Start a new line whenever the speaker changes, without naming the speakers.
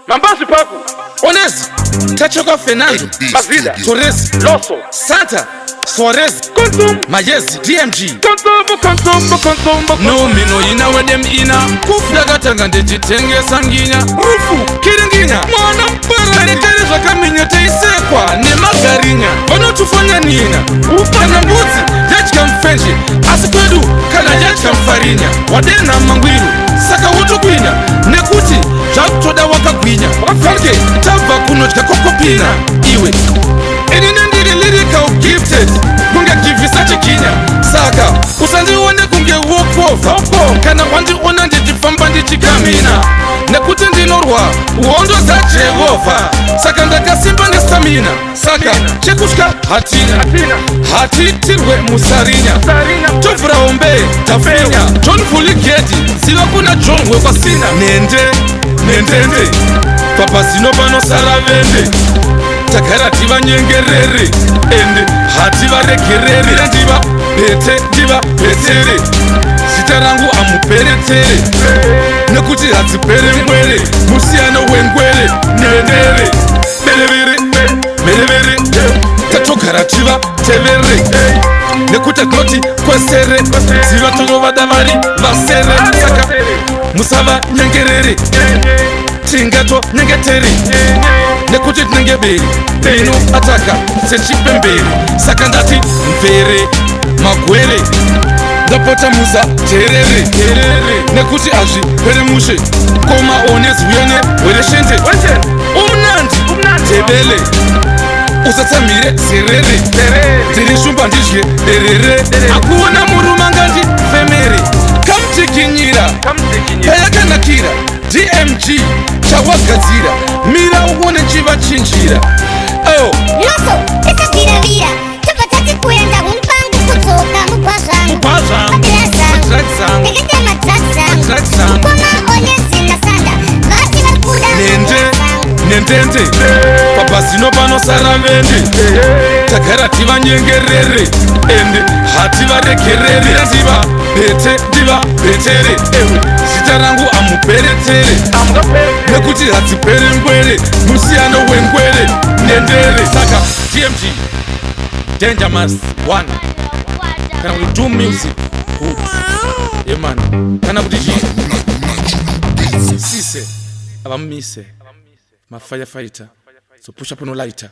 Mambazi paku
Honest, Tachoka Fernando,
Mazida
Torres,
Loso
Santa, Suarez,
Kontum
Mayes, DMG.
Kontumbo
No mino ina wedem ina Kufda gatanga ndijitengesa nginya Rufu, kiringinya Mwana mpara Tereterezwa kaminya teisekwa Ne magarinya Vano tufanya nina Kana mbuzi, jajika mfenji Asikwedu, kana jajika mfarinya Wadena mangwiru, saka wutu kwinya Nekuti, jakutoda wakakwinya Wafange, tava kunojika kokopina Iwe Enine ndiri lyrical gifted Kunge kivisa chikinya Saka, usandi uone kunge walk over Kana wandi una ndijifamba ndichikamina Nekuti ndinorwa, uondo za Jehova Saka ndakasimba ni stamina Saka, chekushka hatina Hatitirwe musarinya Tofra ombe, tafinya John Fuligeti, siwa kuna John wekwa sina Nende Papa sino pano saravende Takara diva nyengerere Ende hatiba regerere Diva pete, diva petere Sitarangu amuperetere Nekuti hatipere mwere Musiano wengwere Nenere Melevere Tatokara diva tevere Nekuta knoti kwesere Diva tonova davari vasere Saka musava nyengerere Chingato nyengetere Nekuti tinengeberi Bino ataka Senchipe mberi Saka ndati mvere Magwere Ndapota musa terere Nekuti azvi Pere mushe Koma onezi uyane Were shente Umnandi Tebele Usatsamire serere Tiri shumba ndizhe Derere Akuona murumangandi Femere Kamtikinyira Payakanakira DMG Chawagadzira Mira uone chiva chinjira Oh
Loso, esa vira Tupatati kuenda umpangu kutoka mupazangu Madrasa, negete madrasa Mkoma onyesi na sanda Vati wakuda
Nendende Papa sino pano saravende Takara tiva nyengerere Ende hativa regerere Diva pete, diva petere Sitarangu amuperetere Nekuti hatipere ngwere Musiano wengwere Nendere Saka TMG Danger Mass 1 Kana we do music good Yeah man Kana kuti Sise Abamise Ma firefighter So push up no lighter